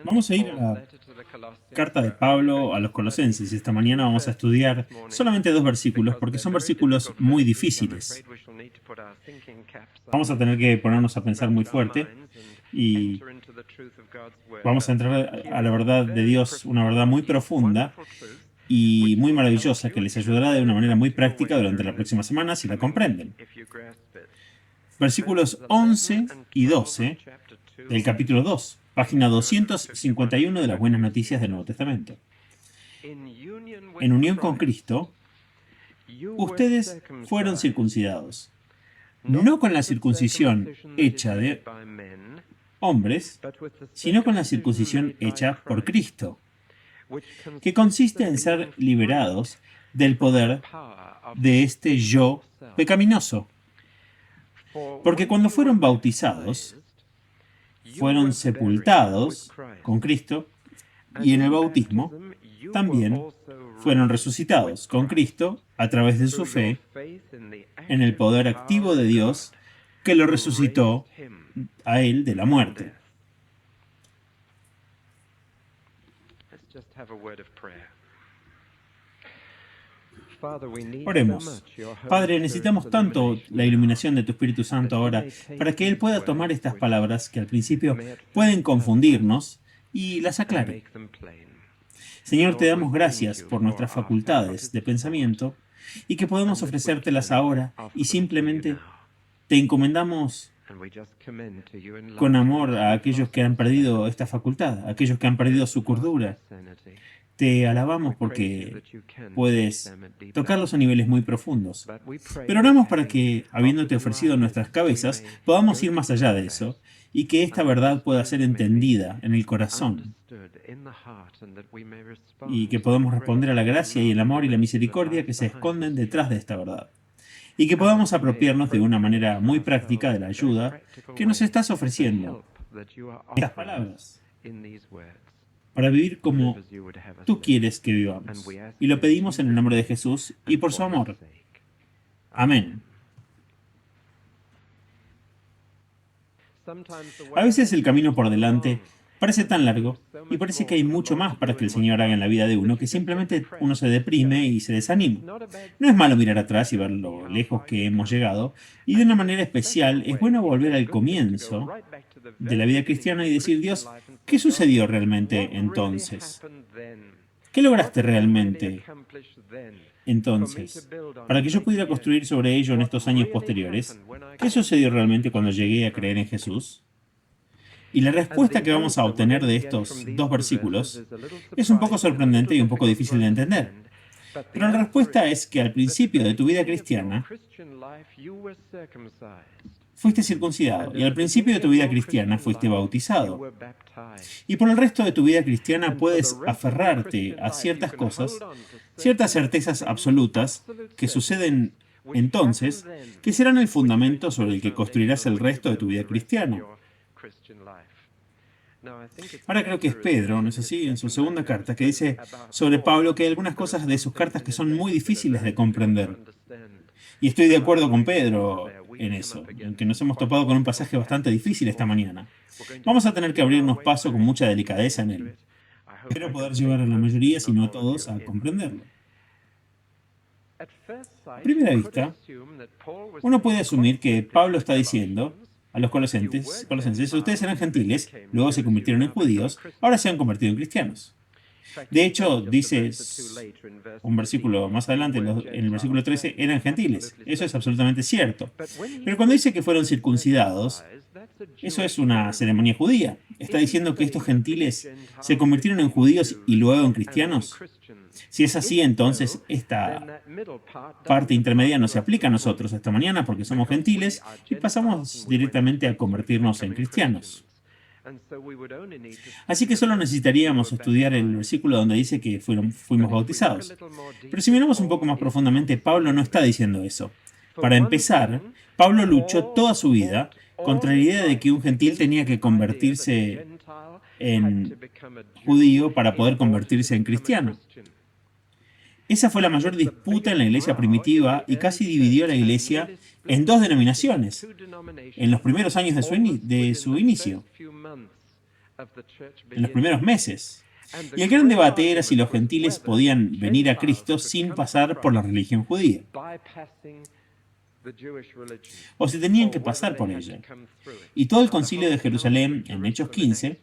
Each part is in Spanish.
Vamos a ir a la carta de Pablo a los Colosenses. Esta mañana vamos a estudiar solamente 2 versículos porque son versículos muy difíciles. Vamos a tener que ponernos a pensar muy fuerte y vamos a entrar a la verdad de Dios, una verdad muy profunda y muy maravillosa que les ayudará de una manera muy práctica durante la próxima semana si la comprenden. Versículos 11 y 12 del capítulo 2, página 251 de las Buenas Noticias del Nuevo Testamento. En unión con Cristo, ustedes fueron circuncidados, no con la circuncisión hecha de hombres, sino con la circuncisión hecha por Cristo, que consiste en ser liberados del poder de este yo pecaminoso. Porque cuando fueron bautizados, fueron sepultados con Cristo, y en el bautismo también fueron resucitados con Cristo a través de su fe en el poder activo de Dios que lo resucitó a él de la muerte. Oremos. Padre, necesitamos tanto la iluminación de tu Espíritu Santo ahora para que Él pueda tomar estas palabras que al principio pueden confundirnos y las aclare. Señor, te damos gracias por nuestras facultades de pensamiento y que podemos ofrecértelas ahora y simplemente te encomendamos con amor a aquellos que han perdido esta facultad, a aquellos que han perdido su cordura. Te alabamos porque puedes tocarlos a niveles muy profundos. Pero oramos para que, habiéndote ofrecido nuestras cabezas, podamos ir más allá de eso y que esta verdad pueda ser entendida en el corazón y que podamos responder a la gracia y el amor y la misericordia que se esconden detrás de esta verdad. Y que podamos apropiarnos de una manera muy práctica de la ayuda que nos estás ofreciendo en estas palabras para vivir como tú quieres que vivamos. Y lo pedimos en el nombre de Jesús y por su amor. Amén. A veces el camino por delante parece tan largo y parece que hay mucho más para que el Señor haga en la vida de uno que simplemente uno se deprime y se desanima. No es malo mirar atrás y ver lo lejos que hemos llegado, y de una manera especial es bueno volver al comienzo de la vida cristiana y decir: Dios, ¿qué sucedió realmente entonces? ¿Qué lograste realmente entonces? Para que yo pudiera construir sobre ello en estos años posteriores, ¿qué sucedió realmente cuando llegué a creer en Jesús? Y la respuesta que vamos a obtener de estos 2 versículos es un poco sorprendente y un poco difícil de entender. Pero la respuesta es que al principio de tu vida cristiana fuiste circuncidado y al principio de tu vida cristiana fuiste bautizado. Y por el resto de tu vida cristiana puedes aferrarte a ciertas cosas, ciertas certezas absolutas que suceden entonces, que serán el fundamento sobre el que construirás el resto de tu vida cristiana. Ahora creo que es Pedro, ¿no es así?, en su segunda carta, que dice sobre Pablo que hay algunas cosas de sus cartas que son muy difíciles de comprender. Y estoy de acuerdo con Pedro en eso, aunque nos hemos topado con un pasaje bastante difícil esta mañana. Vamos a tener que abrirnos paso con mucha delicadeza en él. Espero poder llevar a la mayoría, si no a todos, a comprenderlo. A primera vista, uno puede asumir que Pablo está diciendo a los colosenses, ustedes eran gentiles, luego se convirtieron en judíos, ahora se han convertido en cristianos. De hecho, dice un versículo más adelante, en el versículo 13, eran gentiles. Eso es absolutamente cierto. Pero cuando dice que fueron circuncidados, eso es una ceremonia judía. Está diciendo que estos gentiles se convirtieron en judíos y luego en cristianos. Si es así, entonces esta parte intermedia no se aplica a nosotros esta mañana porque somos gentiles y pasamos directamente a convertirnos en cristianos. Así que solo necesitaríamos estudiar el versículo donde dice que fuimos bautizados. Pero si miramos un poco más profundamente, Pablo no está diciendo eso. Para empezar, Pablo luchó toda su vida contra la idea de que un gentil tenía que convertirse en judío para poder convertirse en cristiano. Esa fue la mayor disputa en la iglesia primitiva y casi dividió a la iglesia en 2 denominaciones en los primeros años de su inicio. en los primeros meses. Y el gran debate era si los gentiles podían venir a Cristo sin pasar por la religión judía, o si tenían que pasar por ella. Y todo el concilio de Jerusalén, en Hechos 15,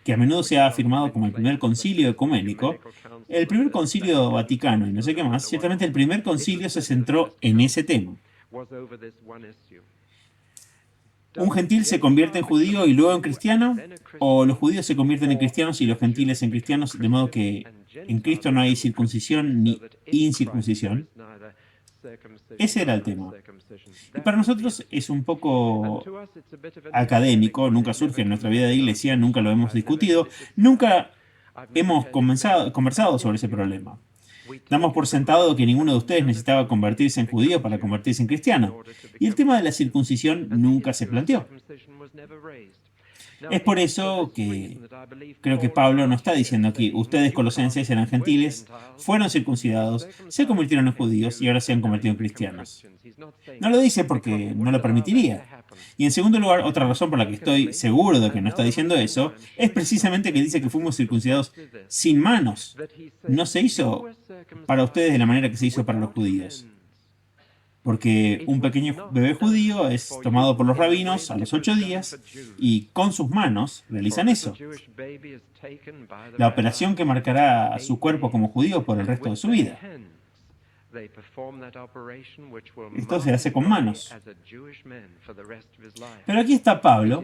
que a menudo se ha afirmado como el primer concilio ecuménico, el primer concilio vaticano y no sé qué más, ciertamente el primer concilio se centró en ese tema. ¿Un gentil se convierte en judío y luego en cristiano? ¿O los judíos se convierten en cristianos y los gentiles en cristianos? De modo que en Cristo no hay circuncisión ni incircuncisión. Ese era el tema. Y para nosotros es un poco académico, nunca surge en nuestra vida de iglesia, nunca lo hemos discutido, nunca hemos conversado sobre ese problema. Damos por sentado que ninguno de ustedes necesitaba convertirse en judío para convertirse en cristiano. Y el tema de la circuncisión nunca se planteó. Es por eso que creo que Pablo no está diciendo aquí, ustedes colosenses eran gentiles, fueron circuncidados, se convirtieron en judíos y ahora se han convertido en cristianos. No lo dice porque no lo permitiría. Y en segundo lugar, otra razón por la que estoy seguro de que no está diciendo eso, es precisamente que dice que fuimos circuncidados sin manos. No se hizo para ustedes de la manera que se hizo para los judíos. Porque un pequeño bebé judío es tomado por los rabinos a los 8 días y con sus manos realizan eso. La operación que marcará a su cuerpo como judío por el resto de su vida. Esto se hace con manos. Pero aquí está Pablo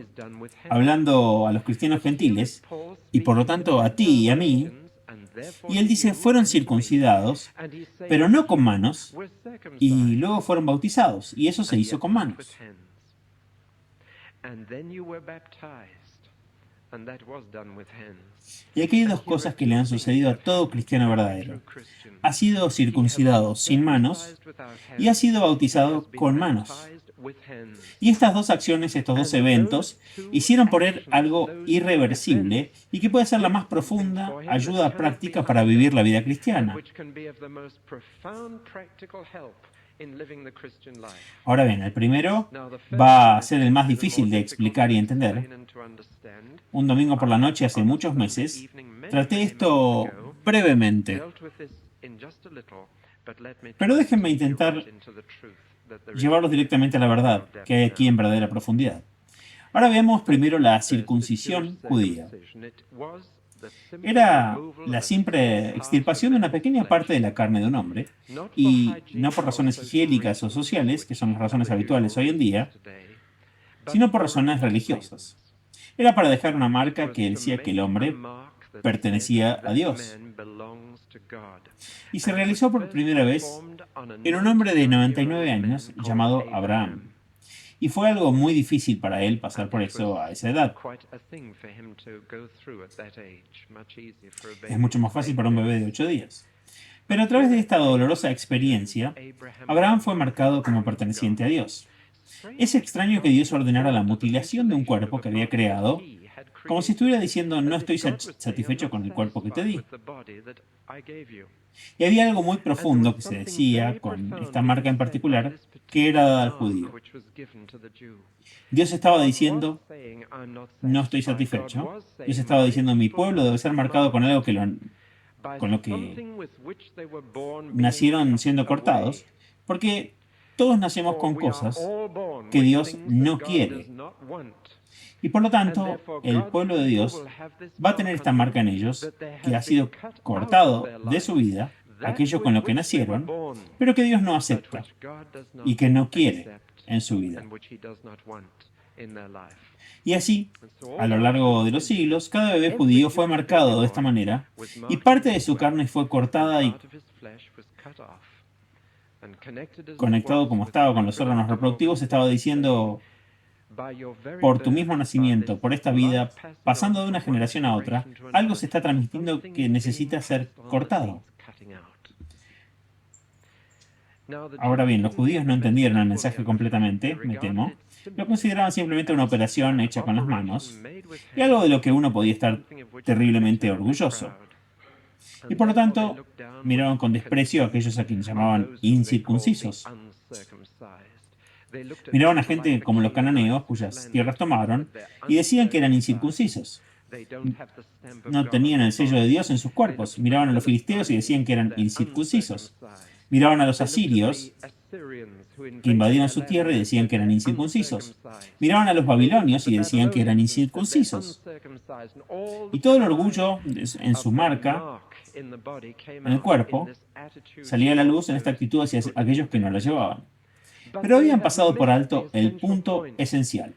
hablando a los cristianos gentiles y por lo tanto a ti y a mí. Y él dice, fueron circuncidados, pero no con manos, y luego fueron bautizados, y eso se hizo con manos. Y aquí hay dos cosas que le han sucedido a todo cristiano verdadero. Ha sido circuncidado sin manos, y ha sido bautizado con manos. Y estas dos acciones, estos dos eventos, hicieron por él algo irreversible y que puede ser la más profunda ayuda práctica para vivir la vida cristiana. Ahora bien, el primero va a ser el más difícil de explicar y entender. Un domingo por la noche hace muchos meses, traté esto brevemente. Pero déjenme intentar llevarlos directamente a la verdad, que hay aquí en verdadera profundidad. Ahora veamos primero la circuncisión judía. Era la simple extirpación de una pequeña parte de la carne de un hombre, y no por razones higiénicas o sociales, que son las razones habituales hoy en día, sino por razones religiosas. Era para dejar una marca que decía que el hombre pertenecía a Dios. Y se realizó por primera vez en un hombre de 99 años llamado Abraham. Y fue algo muy difícil para él pasar por eso a esa edad. Es mucho más fácil para un bebé de 8 días. Pero a través de esta dolorosa experiencia, Abraham fue marcado como perteneciente a Dios. Es extraño que Dios ordenara la mutilación de un cuerpo que había creado, como si estuviera diciendo, no estoy satisfecho con el cuerpo que te di. Y había algo muy profundo que se decía con esta marca en particular, que era dada al judío. Dios estaba diciendo, no estoy satisfecho. Dios estaba diciendo, mi pueblo debe ser marcado con algo con lo que nacieron siendo cortados, porque todos nacemos con cosas que Dios no quiere. Y por lo tanto, el pueblo de Dios va a tener esta marca en ellos, que ha sido cortado de su vida, aquello con lo que nacieron, pero que Dios no acepta y que no quiere en su vida. Y así, a lo largo de los siglos, cada bebé judío fue marcado de esta manera, y parte de su carne fue cortada y conectado como estaba con los órganos reproductivos, estaba diciendo, por tu mismo nacimiento, por esta vida, pasando de una generación a otra, algo se está transmitiendo que necesita ser cortado. Ahora bien, los judíos no entendieron el mensaje completamente, me temo. Lo consideraban simplemente una operación hecha con las manos, y algo de lo que uno podía estar terriblemente orgulloso. Y por lo tanto, miraron con desprecio a aquellos a quienes llamaban incircuncisos. Miraban a gente como los cananeos, cuyas tierras tomaron, y decían que eran incircuncisos. No tenían el sello de Dios en sus cuerpos. Miraban a los filisteos y decían que eran incircuncisos. Miraban a los asirios, que invadieron su tierra y decían que eran incircuncisos. Miraban a los babilonios y decían que eran incircuncisos. Y todo el orgullo en su marca, en el cuerpo, salía a la luz en esta actitud hacia aquellos que no la llevaban. Pero habían pasado por alto el punto esencial.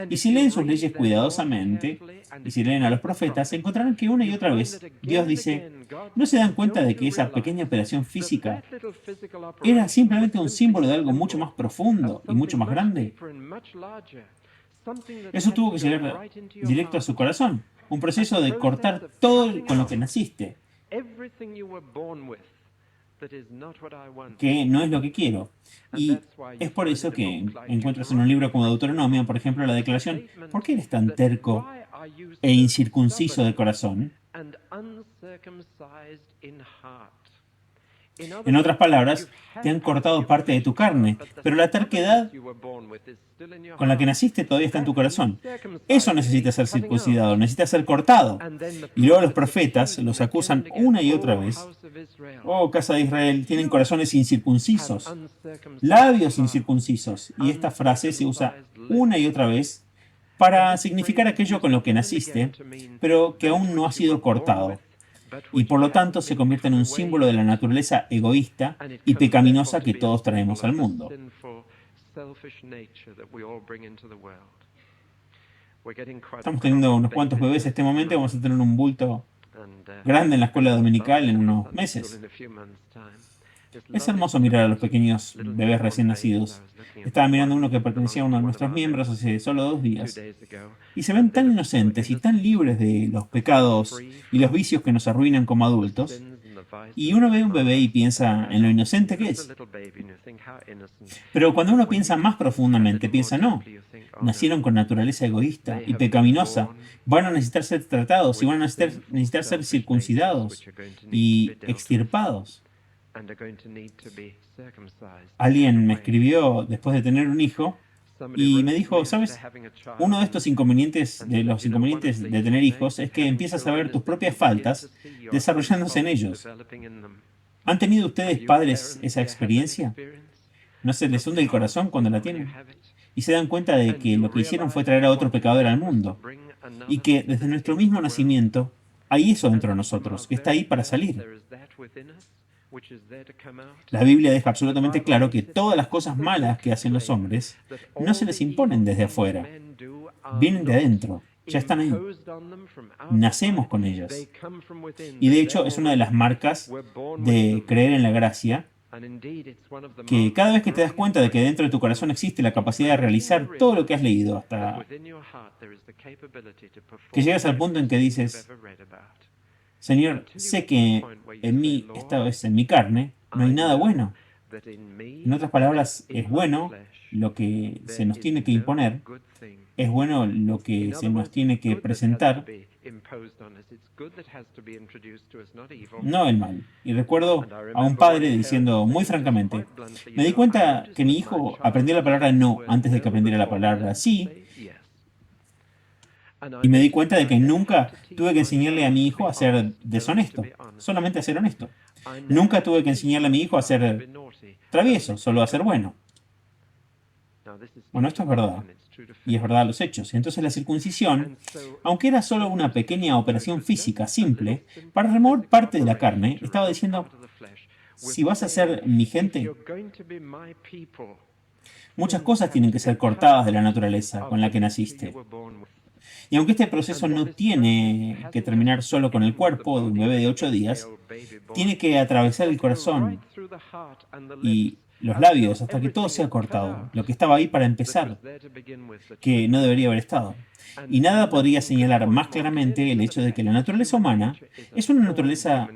Y si leen sus leyes cuidadosamente, y si leen a los profetas, encontrarán que una y otra vez Dios dice, ¿no se dan cuenta de que esa pequeña operación física era simplemente un símbolo de algo mucho más profundo y mucho más grande? Eso tuvo que llegar directo a su corazón. Un proceso de cortar todo con lo que naciste, que no es lo que quiero. Y es por eso que encuentras en un libro como Deuteronomio, por ejemplo, la declaración, ¿por qué eres tan terco e incircunciso de corazón? En otras palabras, te han cortado parte de tu carne, pero la terquedad con la que naciste todavía está en tu corazón. Eso necesita ser circuncidado, necesita ser cortado. Y luego los profetas los acusan una y otra vez. Oh, casa de Israel, tienen corazones incircuncisos, labios incircuncisos. Y esta frase se usa una y otra vez para significar aquello con lo que naciste, pero que aún no ha sido cortado. Y por lo tanto se convierte en un símbolo de la naturaleza egoísta y pecaminosa que todos traemos al mundo. Estamos teniendo unos cuantos bebés en este momento y vamos a tener un bulto grande en la escuela dominical en unos meses. Es hermoso mirar a los pequeños bebés recién nacidos. Estaba mirando uno que pertenecía a uno de nuestros miembros hace solo 2 días. Y se ven tan inocentes y tan libres de los pecados y los vicios que nos arruinan como adultos. Y uno ve a un bebé y piensa en lo inocente que es. Pero cuando uno piensa más profundamente, piensa, no, nacieron con naturaleza egoísta y pecaminosa. Van a necesitar ser tratados y van a necesitar ser circuncidados y extirpados. Alguien me escribió después de tener un hijo y me dijo, ¿sabes? Uno de estos inconvenientes, de los inconvenientes de tener hijos, es que empiezas a ver tus propias faltas desarrollándose en ellos. ¿Han tenido ustedes, padres, esa experiencia? ¿No se les hunde el corazón cuando la tienen? Y se dan cuenta de que lo que hicieron fue traer a otro pecador al mundo. Y que desde nuestro mismo nacimiento hay eso dentro de nosotros, que está ahí para salir. La Biblia deja absolutamente claro que todas las cosas malas que hacen los hombres no se les imponen desde afuera, vienen de adentro, ya están ahí. Nacemos con ellas. Y de hecho es una de las marcas de creer en la gracia, que cada vez que te das cuenta de que dentro de tu corazón existe la capacidad de realizar todo lo que has leído, hasta que llegas al punto en que dices, Señor, sé que en mí, esta vez en mi carne, no hay nada bueno. En otras palabras, es bueno lo que se nos tiene que imponer, es bueno lo que se nos tiene que presentar, no el mal. Y recuerdo a un padre diciendo muy francamente, me di cuenta que mi hijo aprendió la palabra no antes de que aprendiera la palabra sí, y me di cuenta de que nunca tuve que enseñarle a mi hijo a ser deshonesto, solamente a ser honesto. Nunca tuve que enseñarle a mi hijo a ser travieso, solo a ser bueno. Bueno, esto es verdad, y es verdad los hechos. Entonces la circuncisión, aunque era solo una pequeña operación física simple, para remover parte de la carne, estaba diciendo, si vas a ser mi gente, muchas cosas tienen que ser cortadas de la naturaleza con la que naciste. Y aunque este proceso no tiene que terminar solo con el cuerpo de un bebé de 8 días, tiene que atravesar el corazón y los labios hasta que todo sea cortado, lo que estaba ahí para empezar, que no debería haber estado. Y nada podría señalar más claramente el hecho de que la naturaleza humana es una naturaleza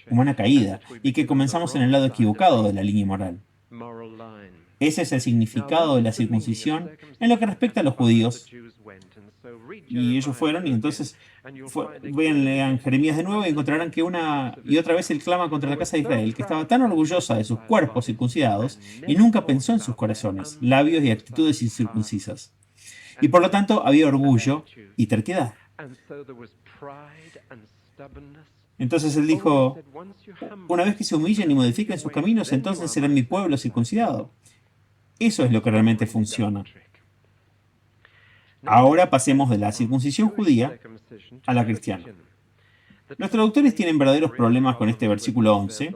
humana caída y que comenzamos en el lado equivocado de la línea moral. Ese es el significado de la circuncisión en lo que respecta a los judíos. Y ellos fueron, y entonces lean Jeremías de nuevo y encontrarán que una y otra vez él clama contra la casa de Israel, que estaba tan orgullosa de sus cuerpos circuncidados y nunca pensó en sus corazones, labios y actitudes incircuncisas. Y por lo tanto había orgullo y terquedad. Entonces él dijo, una vez que se humillen y modifiquen sus caminos, entonces serán mi pueblo circuncidado. Eso es lo que realmente funciona. Ahora pasemos de la circuncisión judía a la cristiana. Los traductores tienen verdaderos problemas con este versículo 11,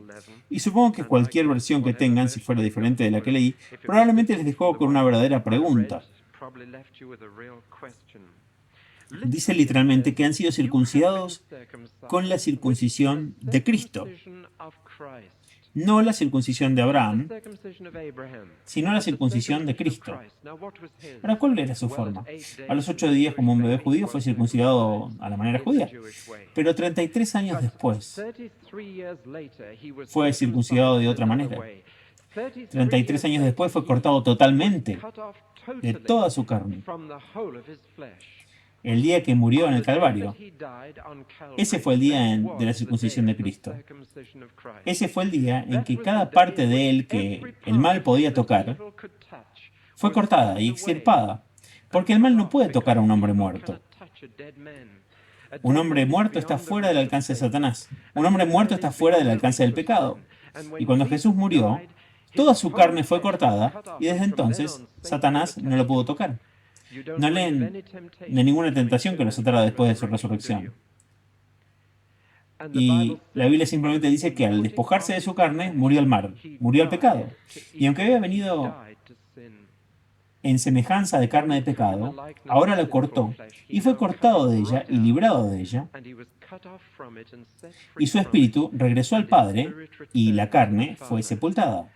y supongo que cualquier versión que tengan, si fuera diferente de la que leí, probablemente les dejó con una verdadera pregunta. Dice literalmente que han sido circuncidados con la circuncisión de Cristo. No la circuncisión de Abraham, sino la circuncisión de Cristo. Ahora, ¿cuál era su forma? A los 8 días, como un bebé judío, fue circuncidado a la manera judía. Pero 33 años después fue circuncidado de otra manera. 33 años después fue cortado totalmente de toda su carne. El día que murió en el Calvario. Ese fue el día de la circuncisión de Cristo. Ese fue el día en que cada parte de él que el mal podía tocar fue cortada y extirpada, porque el mal no puede tocar a un hombre muerto. Un hombre muerto está fuera del alcance de Satanás. Un hombre muerto está fuera del alcance del pecado. Y cuando Jesús murió, toda su carne fue cortada y desde entonces Satanás no lo pudo tocar. No leen de ninguna tentación que lo atara después de su resurrección. Y la Biblia simplemente dice que al despojarse de su carne, murió el mal, murió el pecado. Y aunque había venido en semejanza de carne de pecado, ahora lo cortó, y fue cortado de ella y librado de ella, y su espíritu regresó al Padre, y la carne fue sepultada.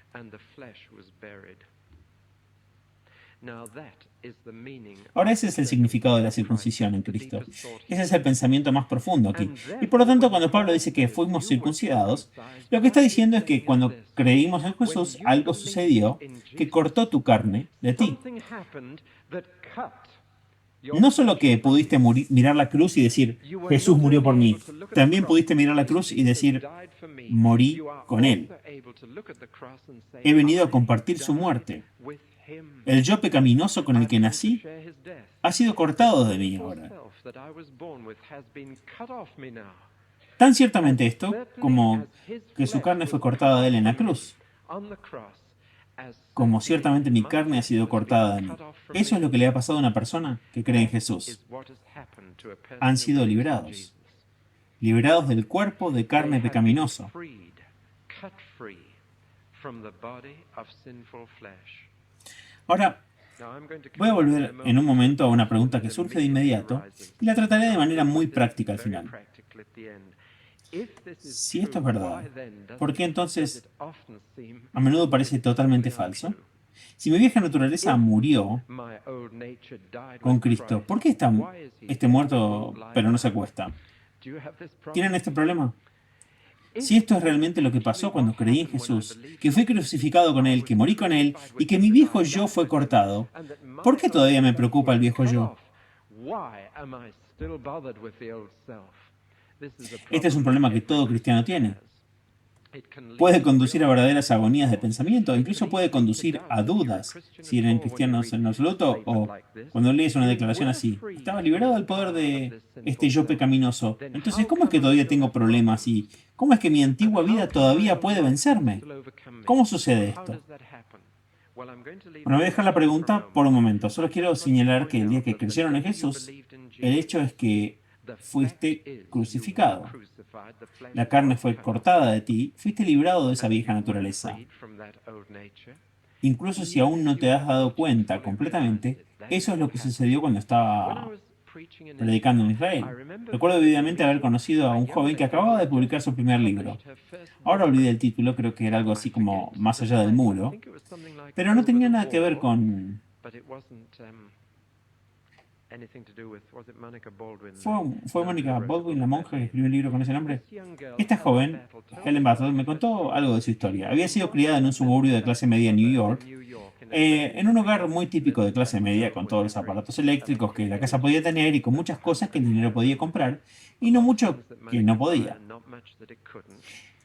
Ahora ese es el significado de la circuncisión en Cristo. Ese es el pensamiento más profundo aquí. Y por lo tanto, cuando Pablo dice que fuimos circuncidados, lo que está diciendo es que cuando creímos en Jesús, algo sucedió que cortó tu carne de ti. No solo que pudiste mirar la cruz y decir, Jesús murió por mí, también pudiste mirar la cruz y decir, morí con Él. He venido a compartir su muerte. El yo pecaminoso con el que nací ha sido cortado de mí ahora. Tan ciertamente esto como que su carne fue cortada de él en la cruz, como ciertamente mi carne ha sido cortada de mí. Eso es lo que le ha pasado a una persona que cree en Jesús. Han sido liberados. Liberados del cuerpo de carne pecaminoso. Ahora, voy a volver en un momento a una pregunta que surge de inmediato y la trataré de manera muy práctica al final. Si esto es verdad, ¿por qué entonces a menudo parece totalmente falso? Si mi vieja naturaleza murió con Cristo, ¿por qué está muerto pero no se acuesta? ¿Tienen este problema? Si esto es realmente lo que pasó cuando creí en Jesús, que fui crucificado con Él, que morí con Él y que mi viejo yo fue cortado, ¿por qué todavía me preocupa el viejo yo? Este es un problema que todo cristiano tiene. Puede conducir a verdaderas agonías de pensamiento, incluso puede conducir a dudas, si eran cristianos en absoluto, o cuando lees una declaración así, estaba liberado del poder de este yo pecaminoso. Entonces, ¿cómo es que todavía tengo problemas? ¿Y cómo es que mi antigua vida todavía puede vencerme? ¿Cómo sucede esto? Bueno, voy a dejar la pregunta por un momento. Solo quiero señalar que el día que creyeron en Jesús, el hecho es que fuiste crucificado. La carne fue cortada de ti, fuiste librado de esa vieja naturaleza. Incluso si aún no te has dado cuenta completamente, eso es lo que sucedió cuando estaba predicando en Israel. Recuerdo vividamente haber conocido a un joven que acababa de publicar su primer libro. Ahora olvidé el título, creo que era algo así como Más allá del muro, pero no tenía nada que ver con... ¿Fue Monica Baldwin, la monja, que escribió un libro con ese nombre? Esta joven, Helen Battle, me contó algo de su historia. Había sido criada en un suburbio de clase media en New York, en un hogar muy típico de clase media, con todos los aparatos eléctricos que la casa podía tener y con muchas cosas que el dinero podía comprar y no mucho que no podía.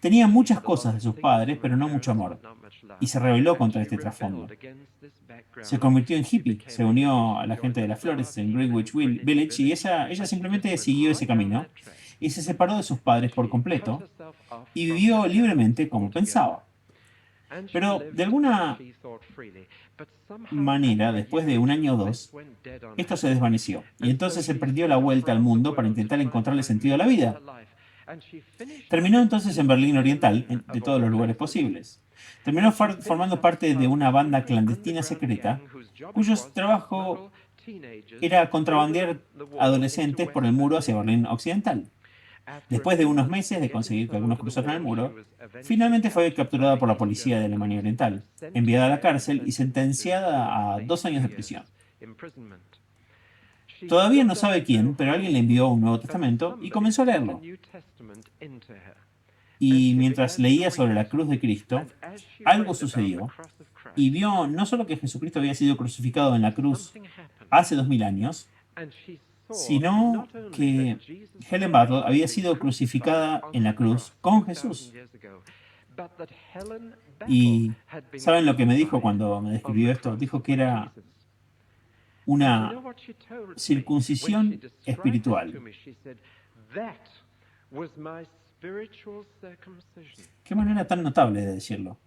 Tenía muchas cosas de sus padres, pero no mucho amor, y se rebeló contra este trasfondo. Se convirtió en hippie, se unió a la gente de las flores en Greenwich Village y ella simplemente siguió ese camino y se separó de sus padres por completo y vivió libremente como pensaba. Pero de alguna manera, después de un año o dos, esto se desvaneció y entonces emprendió la vuelta al mundo para intentar encontrarle sentido a la vida. Terminó entonces en Berlín Oriental, de todos los lugares posibles. Terminó formando parte de una banda clandestina secreta, cuyo trabajo era contrabandear adolescentes por el muro hacia Berlín Occidental. Después de unos meses de conseguir que algunos cruzaran el muro, finalmente fue capturada por la policía de Alemania Oriental, enviada a la cárcel y sentenciada a 2 años de prisión. Todavía no sabe quién, pero alguien le envió un Nuevo Testamento y comenzó a leerlo. Y mientras leía sobre la cruz de Cristo, algo sucedió y vio no solo que Jesucristo había sido crucificado en la cruz hace 2000 años, sino que Helen Battle había sido crucificada en la cruz con Jesús. Y ¿saben lo que me dijo cuando me describió esto? Dijo que era una circuncisión espiritual. Qué manera tan notable de decirlo.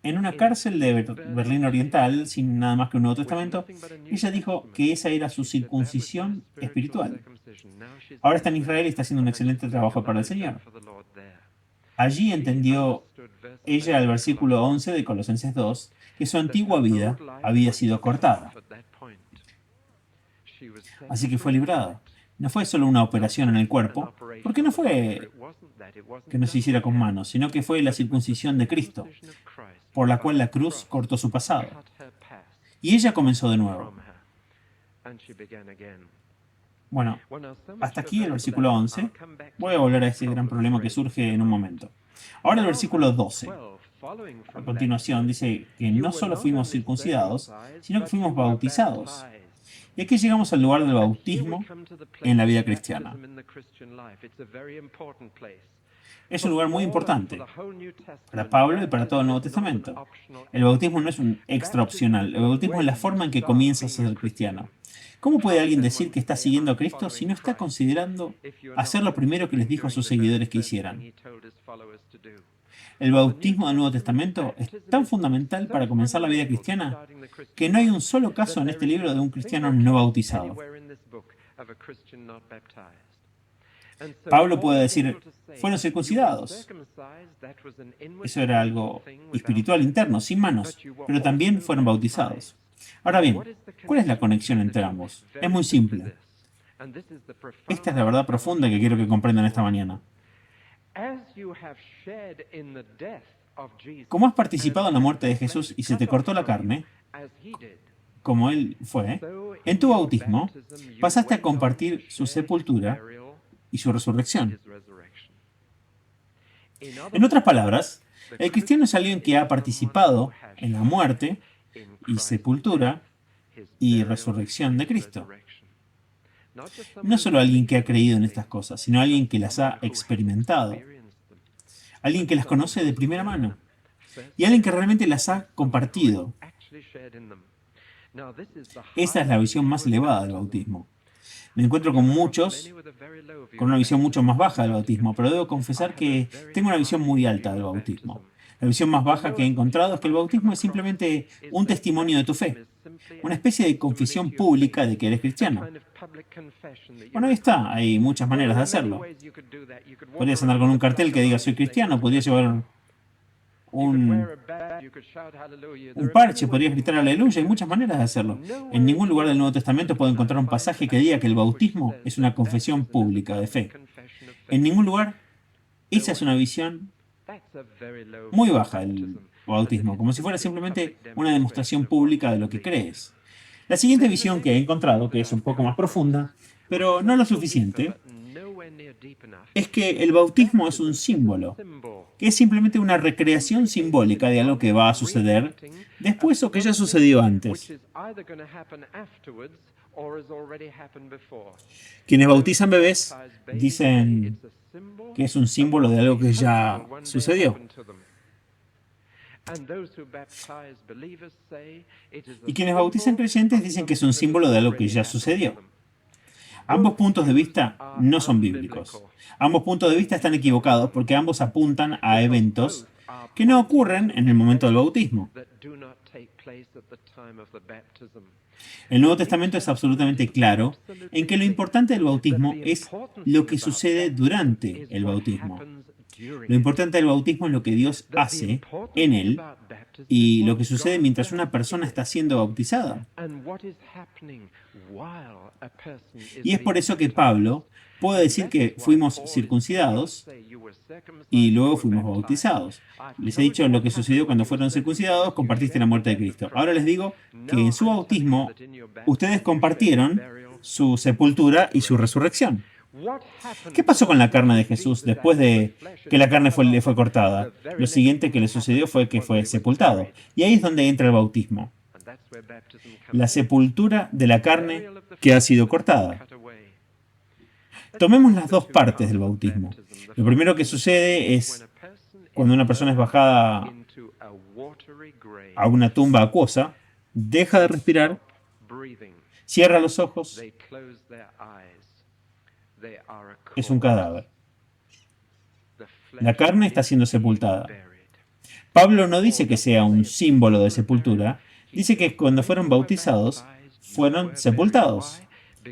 En una cárcel de Berlín Oriental, sin nada más que un Nuevo Testamento, ella dijo que esa era su circuncisión espiritual. Ahora está en Israel y está haciendo un excelente trabajo para el Señor. Allí entendió ella el versículo 11 de Colosenses 2, que su antigua vida había sido cortada. Así que fue librada. No fue solo una operación en el cuerpo, porque no fue que no se hiciera con manos, sino que fue la circuncisión de Cristo, por la cual la cruz cortó su pasado. Y ella comenzó de nuevo. Bueno, hasta aquí el versículo 11. Voy a volver a ese gran problema que surge en un momento. Ahora el versículo 12. A continuación dice que no solo fuimos circuncidados, sino que fuimos bautizados. Y aquí llegamos al lugar del bautismo en la vida cristiana. Es un lugar muy importante para Pablo y para todo el Nuevo Testamento. El bautismo no es un extra opcional. El bautismo es la forma en que comienzas a ser cristiano. ¿Cómo puede alguien decir que está siguiendo a Cristo si no está considerando hacer lo primero que les dijo a sus seguidores que hicieran? El bautismo del Nuevo Testamento es tan fundamental para comenzar la vida cristiana que no hay un solo caso en este libro de un cristiano no bautizado. Pablo puede decir, fueron circuncidados. Eso era algo espiritual interno, sin manos, pero también fueron bautizados. Ahora bien, ¿cuál es la conexión entre ambos? Es muy simple. Esta es la verdad profunda que quiero que comprendan esta mañana. Como has participado en la muerte de Jesús y se te cortó la carne, como Él fue, en tu bautismo pasaste a compartir su sepultura y su resurrección. En otras palabras, el cristiano es alguien que ha participado en la muerte y sepultura y resurrección de Cristo. No solo alguien que ha creído en estas cosas, sino alguien que las ha experimentado. Alguien que las conoce de primera mano. Y alguien que realmente las ha compartido. Esa es la visión más elevada del bautismo. Me encuentro con muchos con una visión mucho más baja del bautismo, pero debo confesar que tengo una visión muy alta del bautismo. La visión más baja que he encontrado es que el bautismo es simplemente un testimonio de tu fe, una especie de confesión pública de que eres cristiano. Bueno, ahí está, hay muchas maneras de hacerlo. Podrías andar con un cartel que diga soy cristiano, podrías llevar un parche, podrías gritar aleluya, hay muchas maneras de hacerlo. En ningún lugar del Nuevo Testamento puedo encontrar un pasaje que diga que el bautismo es una confesión pública de fe. En ningún lugar, esa es una visión muy baja del bautismo, como si fuera simplemente una demostración pública de lo que crees. La siguiente visión que he encontrado, que es un poco más profunda, pero no lo suficiente, es que el bautismo es un símbolo, que es simplemente una recreación simbólica de algo que va a suceder después o que ya sucedió antes. Quienes bautizan bebés dicen que es un símbolo de algo que ya sucedió. Y quienes bautizan creyentes dicen que es un símbolo de algo que ya sucedió. Ambos puntos de vista no son bíblicos. Ambos puntos de vista están equivocados porque ambos apuntan a eventos que no ocurren en el momento del bautismo. El Nuevo Testamento es absolutamente claro en que lo importante del bautismo es lo que sucede durante el bautismo. Lo importante del bautismo es lo que Dios hace en él y lo que sucede mientras una persona está siendo bautizada. Y es por eso que Pablo puede decir que fuimos circuncidados y luego fuimos bautizados. Les he dicho lo que sucedió cuando fueron circuncidados, compartiste la muerte de Cristo. Ahora les digo que en su bautismo ustedes compartieron su sepultura y su resurrección. ¿Qué pasó con la carne de Jesús después de que la carne le fue cortada? Lo siguiente que le sucedió fue que fue sepultado. Y ahí es donde entra el bautismo. La sepultura de la carne que ha sido cortada. Tomemos las dos partes del bautismo. Lo primero que sucede es cuando una persona es bajada a una tumba acuosa, deja de respirar, cierra los ojos, es un cadáver. La carne está siendo sepultada. Pablo no dice que sea un símbolo de sepultura, dice que cuando fueron bautizados, fueron sepultados.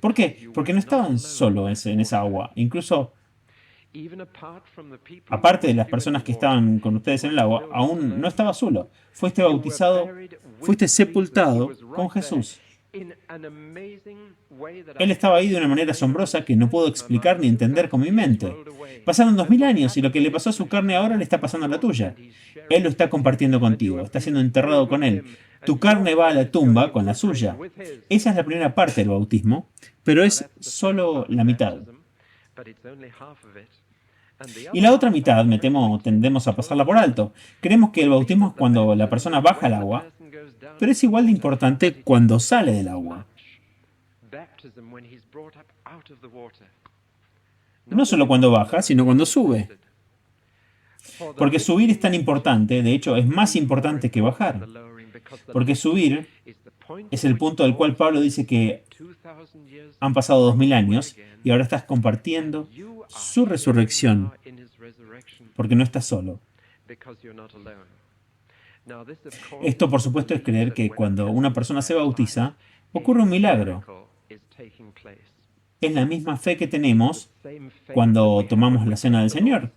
¿Por qué? Porque no estaban solo en esa agua. Incluso, aparte de las personas que estaban con ustedes en el agua, aún no estaba solo. Fuiste bautizado, fuiste sepultado con Jesús. Él estaba ahí de una manera asombrosa que no puedo explicar ni entender con mi mente. Pasaron 2000 años y lo que le pasó a su carne ahora le está pasando a la tuya. Él lo está compartiendo contigo, está siendo enterrado con él. Tu carne va a la tumba con la suya. Esa es la primera parte del bautismo, pero es solo la mitad. Y la otra mitad, me temo, tendemos a pasarla por alto. Creemos que el bautismo es cuando la persona baja al agua, pero es igual de importante cuando sale del agua. No solo cuando baja, sino cuando sube. Porque subir es tan importante, de hecho es más importante que bajar. Porque subir es el punto del cual Pablo dice que han pasado 2000 años y ahora estás compartiendo su resurrección. Porque no estás solo. Esto, por supuesto, es creer que cuando una persona se bautiza, ocurre un milagro. Es la misma fe que tenemos cuando tomamos la cena del Señor.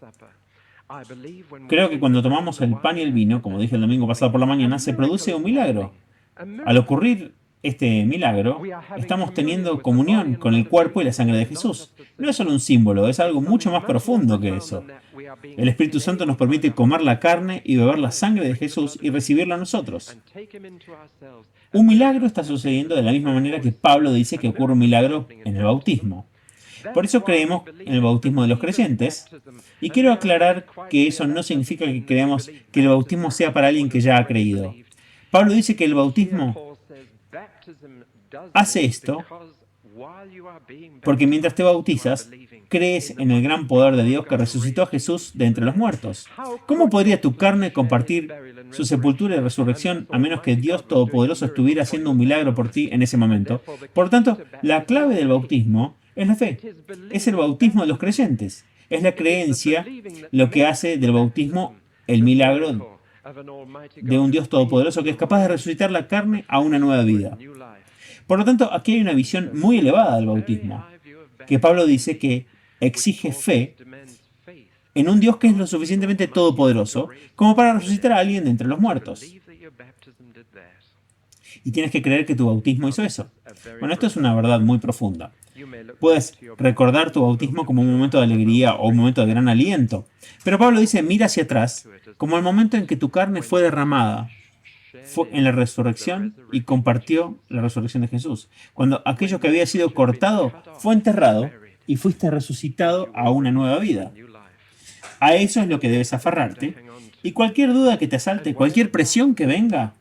Creo que cuando tomamos el pan y el vino, como dije el domingo pasado por la mañana, se produce un milagro. Al ocurrir este milagro, estamos teniendo comunión con el cuerpo y la sangre de Jesús. No es solo un símbolo, es algo mucho más profundo que eso. El Espíritu Santo nos permite comer la carne y beber la sangre de Jesús y recibirla a nosotros. Un milagro está sucediendo de la misma manera que Pablo dice que ocurre un milagro en el bautismo. Por eso creemos en el bautismo de los creyentes, y quiero aclarar que eso no significa que creamos que el bautismo sea para alguien que ya ha creído. Pablo dice que el bautismo hace esto porque mientras te bautizas, crees en el gran poder de Dios que resucitó a Jesús de entre los muertos. ¿Cómo podría tu carne compartir su sepultura y resurrección a menos que Dios Todopoderoso estuviera haciendo un milagro por ti en ese momento? Por lo tanto, la clave del bautismo es la fe. Es el bautismo de los creyentes. Es la creencia lo que hace del bautismo el milagro de un Dios todopoderoso que es capaz de resucitar la carne a una nueva vida. Por lo tanto, aquí hay una visión muy elevada del bautismo, que Pablo dice que exige fe en un Dios que es lo suficientemente todopoderoso como para resucitar a alguien de entre los muertos. Y tienes que creer que tu bautismo hizo eso. Bueno, esto es una verdad muy profunda. Puedes recordar tu bautismo como un momento de alegría o un momento de gran aliento. Pero Pablo dice, mira hacia atrás, como el momento en que tu carne fue derramada fue en la resurrección y compartió la resurrección de Jesús. Cuando aquello que había sido cortado fue enterrado y fuiste resucitado a una nueva vida. A eso es lo que debes aferrarte. Y cualquier duda que te asalte, cualquier presión que venga,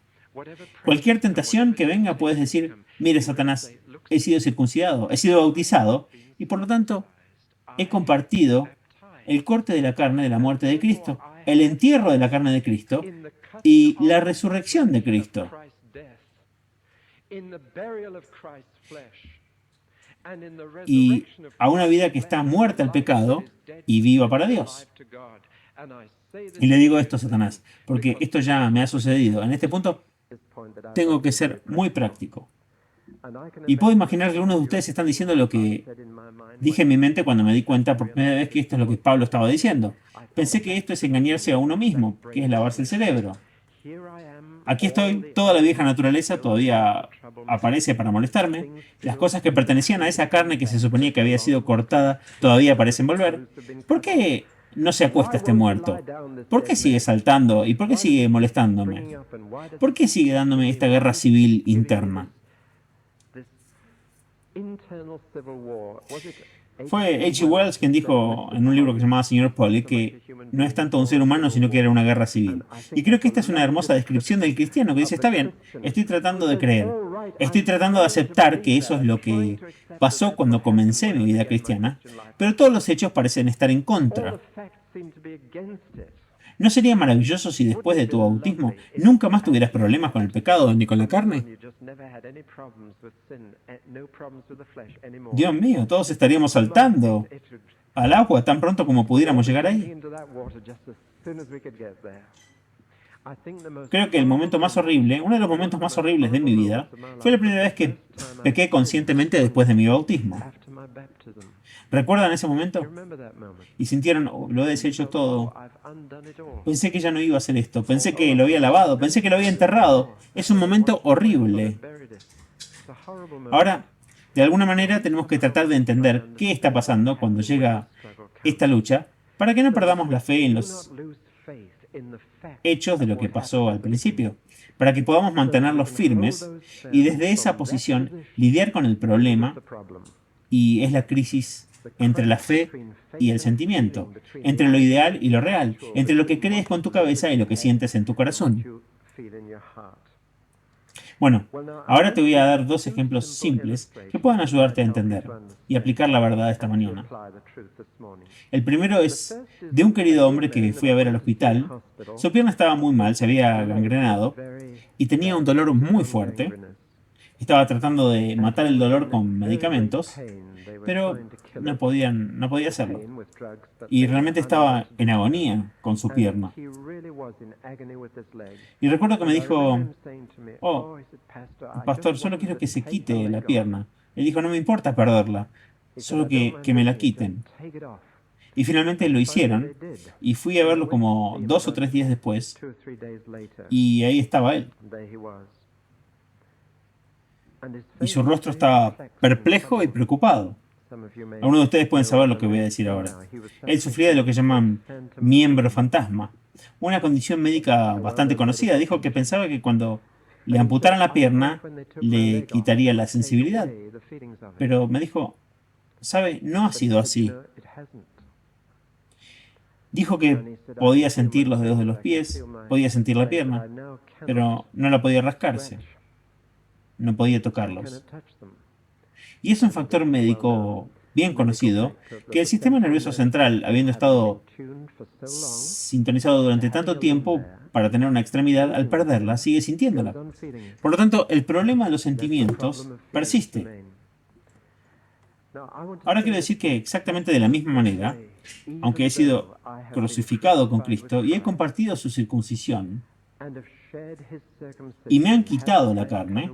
cualquier tentación que venga, puedes decir, mire, Satanás, he sido circuncidado, he sido bautizado, y por lo tanto he compartido el corte de la carne de la muerte de Cristo, el entierro de la carne de Cristo y la resurrección de Cristo. Y a una vida que está muerta al pecado y viva para Dios. Y le digo esto a Satanás, porque esto ya me ha sucedido. En este punto tengo que ser muy práctico. Y puedo imaginar que algunos de ustedes están diciendo lo que dije en mi mente cuando me di cuenta por primera vez que esto es lo que Pablo estaba diciendo. Pensé que esto es engañarse a uno mismo, que es lavarse el cerebro. Aquí estoy, toda la vieja naturaleza todavía aparece para molestarme. Las cosas que pertenecían a esa carne que se suponía que había sido cortada todavía parecen volver. ¿Por qué no se acuesta este muerto? ¿Por qué sigue saltando y por qué sigue molestándome? ¿Por qué sigue dándome esta guerra civil interna? Fue H.G. Wells quien dijo en un libro que se llamaba Señor Polly que no es tanto un ser humano, sino que era una guerra civil. Y creo que esta es una hermosa descripción del cristiano que dice, está bien, estoy tratando de creer, estoy tratando de aceptar que eso es lo que pasó cuando comencé mi vida cristiana, pero todos los hechos parecen estar en contra. ¿No sería maravilloso si después de tu bautismo nunca más tuvieras problemas con el pecado ni con la carne? Dios mío, todos estaríamos saltando al agua tan pronto como pudiéramos llegar ahí. Creo que el momento más horrible, uno de los momentos más horribles de mi vida, fue la primera vez que pequé conscientemente después de mi bautismo. ¿Recuerdan ese momento? Y sintieron, oh, lo he deshecho todo. Pensé que ya no iba a hacer esto. Pensé que lo había lavado. Pensé que lo había enterrado. Es un momento horrible. Ahora, de alguna manera tenemos que tratar de entender qué está pasando cuando llega esta lucha para que no perdamos la fe en los hechos de lo que pasó al principio. Para que podamos mantenerlos firmes y desde esa posición lidiar con el problema, y es la crisis entre la fe y el sentimiento, entre lo ideal y lo real, entre lo que crees con tu cabeza y lo que sientes en tu corazón. Bueno, ahora te voy a dar dos ejemplos simples que puedan ayudarte a entender y aplicar la verdad esta mañana. El primero es de un querido hombre que fui a ver al hospital. Su pierna estaba muy mal, se había gangrenado y tenía un dolor muy fuerte. Estaba tratando de matar el dolor con medicamentos, pero no podía hacerlo. Y realmente estaba en agonía con su pierna. Y recuerdo que me dijo, oh, pastor, solo quiero que se quite la pierna. Él dijo, no me importa perderla, solo que me la quiten. Y finalmente lo hicieron, y fui a verlo como 2 o 3 días después, y ahí estaba él. Y su rostro estaba perplejo y preocupado. Algunos de ustedes pueden saber lo que voy a decir ahora. Él sufría de lo que llaman miembro fantasma, una condición médica bastante conocida. Dijo que pensaba que cuando le amputaran la pierna, le quitaría la sensibilidad. Pero me dijo, ¿sabe? No ha sido así. Dijo que podía sentir los dedos de los pies, podía sentir la pierna, pero no la podía rascarse. No podía tocarlos. Y es un factor médico bien conocido que el sistema nervioso central, habiendo estado sintonizado durante tanto tiempo para tener una extremidad, al perderla, sigue sintiéndola. Por lo tanto, el problema de los sentimientos persiste. Ahora quiero decir que exactamente de la misma manera, aunque he sido crucificado con Cristo y he compartido su circuncisión, y me han quitado la carne,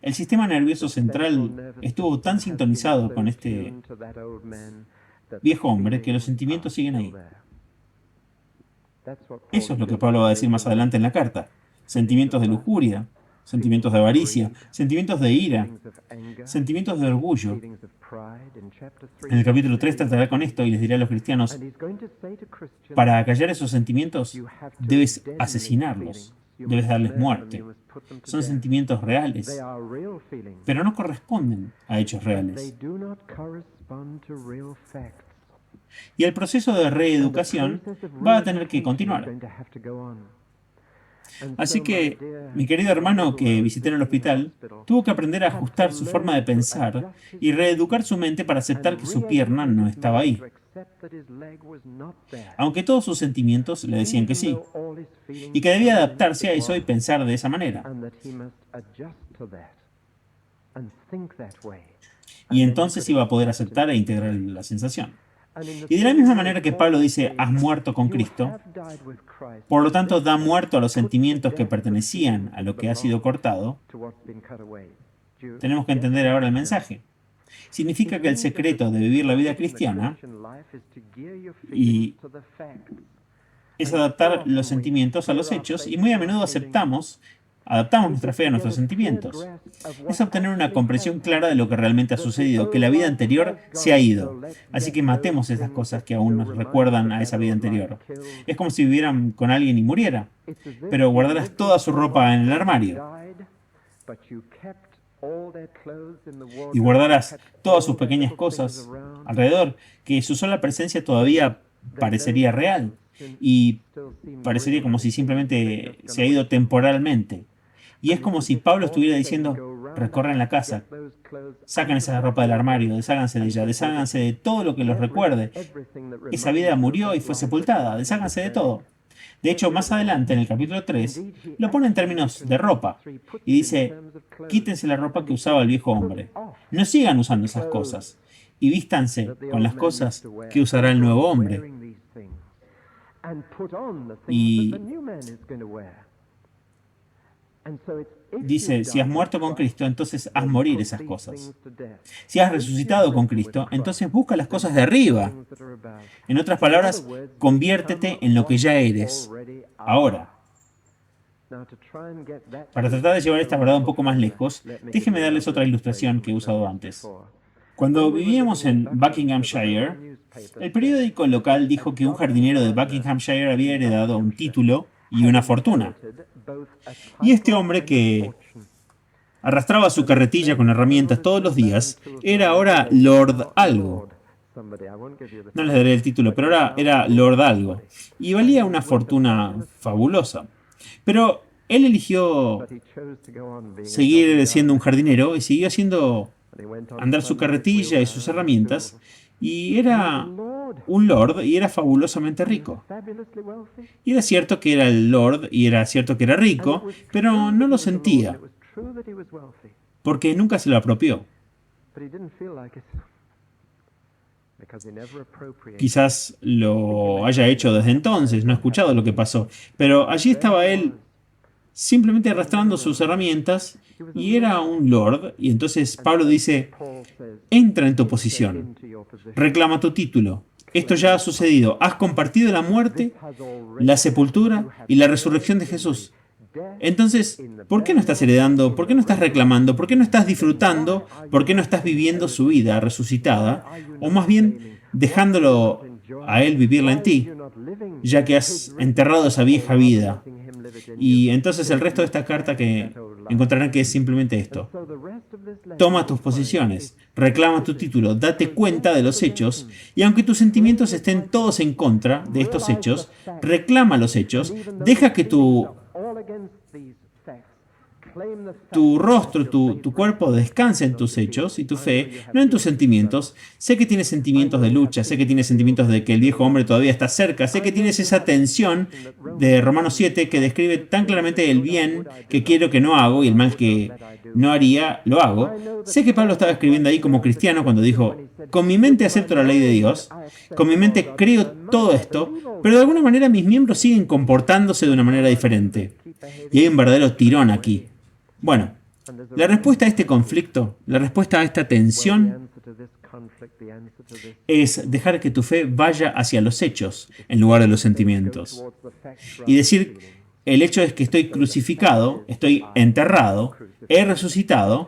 el sistema nervioso central estuvo tan sintonizado con este viejo hombre que los sentimientos siguen ahí. Eso es lo que Pablo va a decir más adelante en la carta. Sentimientos de lujuria, sentimientos de avaricia, sentimientos de ira, sentimientos de orgullo. En el capítulo 3 tratará con esto y les dirá a los cristianos, para acallar esos sentimientos debes asesinarlos. Debes darles muerte. Son sentimientos reales, pero no corresponden a hechos reales. Y el proceso de reeducación va a tener que continuar. Así que mi querido hermano que visité en el hospital tuvo que aprender a ajustar su forma de pensar y reeducar su mente para aceptar que su pierna no estaba ahí, aunque todos sus sentimientos le decían que sí, y que debía adaptarse a eso y pensar de esa manera. Y entonces iba a poder aceptar e integrar la sensación. Y de la misma manera que Pablo dice, has muerto con Cristo, por lo tanto da muerto a los sentimientos que pertenecían a lo que ha sido cortado, tenemos que entender ahora el mensaje. Significa que el secreto de vivir la vida cristiana es adaptar los sentimientos a los hechos, y muy a menudo adaptamos nuestra fe a nuestros sentimientos. Es obtener una comprensión clara de lo que realmente ha sucedido, que la vida anterior se ha ido. Así que matemos esas cosas que aún nos recuerdan a esa vida anterior. Es como si vivieran con alguien y muriera, pero guardaras toda su ropa en el armario. Y guardarás todas sus pequeñas cosas alrededor, que su sola presencia todavía parecería real. Y parecería como si simplemente se ha ido temporalmente. Y es como si Pablo estuviera diciendo, recorran la casa, sacan esa ropa del armario, desháganse de ella, desháganse de todo lo que los recuerde. Esa vida murió y fue sepultada, desháganse de todo. De hecho, más adelante, en el capítulo 3, lo pone en términos de ropa. Y dice, quítense la ropa que usaba el viejo hombre. No sigan usando esas cosas. Y vístanse con las cosas que usará el nuevo hombre. Y dice, si has muerto con Cristo, entonces haz morir esas cosas. Si has resucitado con Cristo, entonces busca las cosas de arriba. En otras palabras, conviértete en lo que ya eres, ahora. Para tratar de llevar esta verdad un poco más lejos, déjenme darles otra ilustración que he usado antes. Cuando vivíamos en Buckinghamshire, el periódico local dijo que un jardinero de Buckinghamshire había heredado un título y una fortuna. Y este hombre, que arrastraba su carretilla con herramientas todos los días, era ahora Lord algo. No les daré el título, pero ahora era Lord algo. Y valía una fortuna fabulosa. Pero él eligió seguir siendo un jardinero y siguió haciendo andar su carretilla y sus herramientas. Y era un lord y era fabulosamente rico. Y era cierto que era el lord y era cierto que era rico, pero no lo sentía, porque nunca se lo apropió. Quizás lo haya hecho desde entonces, no he escuchado lo que pasó, pero allí estaba él simplemente arrastrando sus herramientas y era un lord. Y entonces Pablo dice, entra en tu posición, reclama tu título. Esto ya ha sucedido. Has compartido la muerte, la sepultura y la resurrección de Jesús. Entonces, ¿por qué no estás heredando? ¿Por qué no estás reclamando? ¿Por qué no estás disfrutando? ¿Por qué no estás viviendo su vida resucitada? O más bien, dejándolo a Él vivirla en ti, ya que has enterrado esa vieja vida. Y entonces el resto de esta carta que encontrarán que es simplemente esto. Toma tus posiciones, reclama tu título, date cuenta de los hechos, y aunque tus sentimientos estén todos en contra de estos hechos, reclama los hechos, deja que tu rostro, tu cuerpo descanse en tus hechos y tu fe, no en tus sentimientos. Sé que tienes sentimientos de lucha, sé que tienes sentimientos de que el viejo hombre todavía está cerca, sé que tienes esa tensión de Romanos 7 que describe tan claramente el bien que quiero que no hago y el mal que no haría, lo hago. Sé que Pablo estaba escribiendo ahí como cristiano cuando dijo, con mi mente acepto la ley de Dios, con mi mente creo todo esto, pero de alguna manera mis miembros siguen comportándose de una manera diferente. Y hay un verdadero tirón aquí. Bueno, la respuesta a este conflicto, la respuesta a esta tensión, es dejar que tu fe vaya hacia los hechos en lugar de los sentimientos. Y decir, el hecho es que estoy crucificado, estoy enterrado, he resucitado,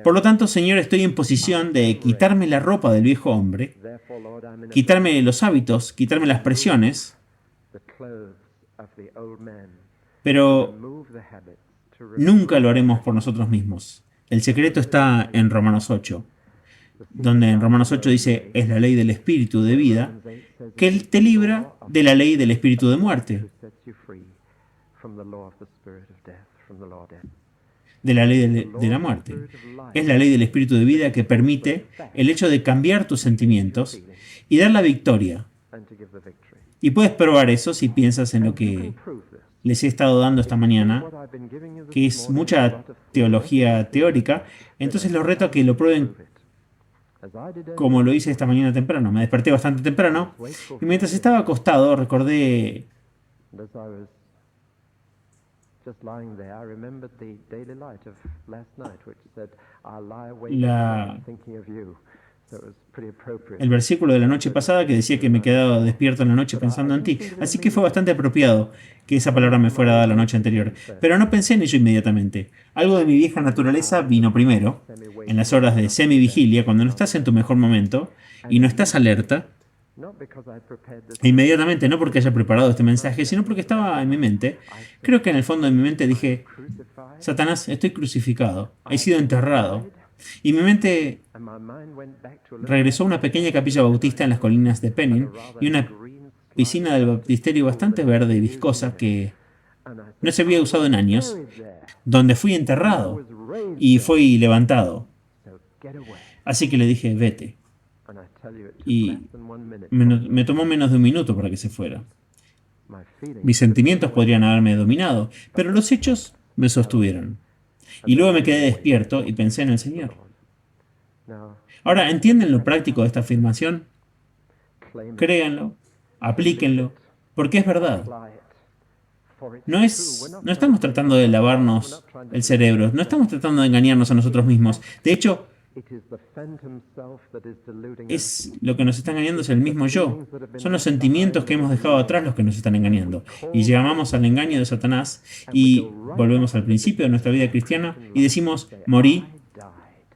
por lo tanto, Señor, estoy en posición de quitarme la ropa del viejo hombre, quitarme los hábitos, quitarme las presiones, pero nunca lo haremos por nosotros mismos. El secreto está en Romanos 8. donde en Romanos 8 dice, es la ley del espíritu de vida, que te libra de la ley del espíritu de muerte, de la ley de la muerte. Es la ley del espíritu de vida que permite el hecho de cambiar tus sentimientos y dar la victoria. Y puedes probar eso si piensas en lo que les he estado dando esta mañana, que es mucha teología teórica. Entonces los reto a que lo prueben como lo hice esta mañana temprano. Me desperté bastante temprano y mientras estaba acostado recordé el versículo de la noche pasada que decía que me quedaba despierto en la noche pensando en ti. Así que fue bastante apropiado que esa palabra me fuera dada la noche anterior. Pero no pensé en ello inmediatamente. Algo de mi vieja naturaleza vino primero, en las horas de semi-vigilia, cuando no estás en tu mejor momento y no estás alerta. Inmediatamente, no porque haya preparado este mensaje, sino porque estaba en mi mente. Creo que en el fondo de mi mente dije, Satanás, estoy crucificado, he sido enterrado. Y mi mente regresó a una pequeña capilla bautista en las colinas de Penin y una piscina del baptisterio bastante verde y viscosa que no se había usado en años, donde fui enterrado y fui levantado. Así que le dije, vete. Y me tomó menos de un minuto para que se fuera. Mis sentimientos podrían haberme dominado, pero los hechos me sostuvieron. Y luego me quedé despierto y pensé en el Señor. Ahora, ¿entienden lo práctico de esta afirmación? Créanlo, aplíquenlo, porque es verdad. No estamos tratando de lavarnos el cerebro, no estamos tratando de engañarnos a nosotros mismos. De hecho, es lo que nos está engañando es el mismo yo. Son los sentimientos que hemos dejado atrás los que nos están engañando. Y llamamos al engaño de Satanás y volvemos al principio de nuestra vida cristiana y decimos, morí,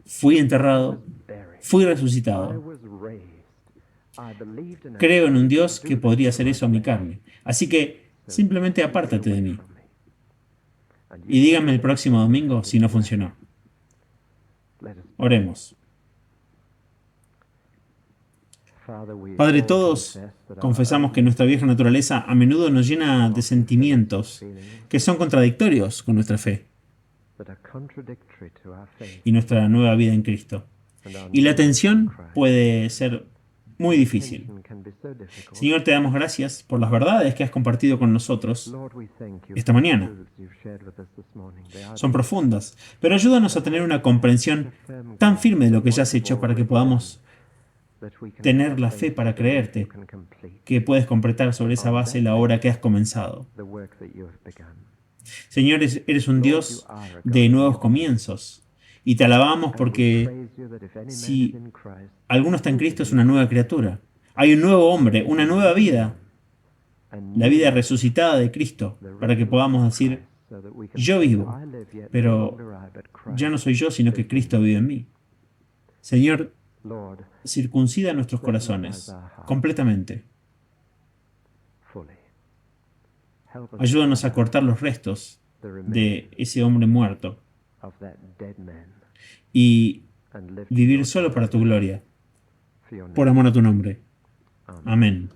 fui enterrado, fui resucitado. Creo en un Dios que podría hacer eso a mi carne. Así que simplemente apártate de mí. Y díganme el próximo domingo si no funcionó. Oremos. Padre, todos confesamos que nuestra vieja naturaleza a menudo nos llena de sentimientos que son contradictorios con nuestra fe y nuestra nueva vida en Cristo. Y la tensión puede ser muy difícil. Señor, te damos gracias por las verdades que has compartido con nosotros esta mañana. Son profundas, pero ayúdanos a tener una comprensión tan firme de lo que ya has hecho para que podamos tener la fe para creerte, que puedes completar sobre esa base la obra que has comenzado. Señor, eres un Dios de nuevos comienzos. Y te alabamos porque si alguno está en Cristo es una nueva criatura. Hay un nuevo hombre, una nueva vida. La vida resucitada de Cristo, para que podamos decir, yo vivo, pero ya no soy yo, sino que Cristo vive en mí. Señor, circuncida nuestros corazones completamente. Ayúdanos a cortar los restos de ese hombre muerto y vivir solo para tu gloria, por amor a tu nombre. Amén.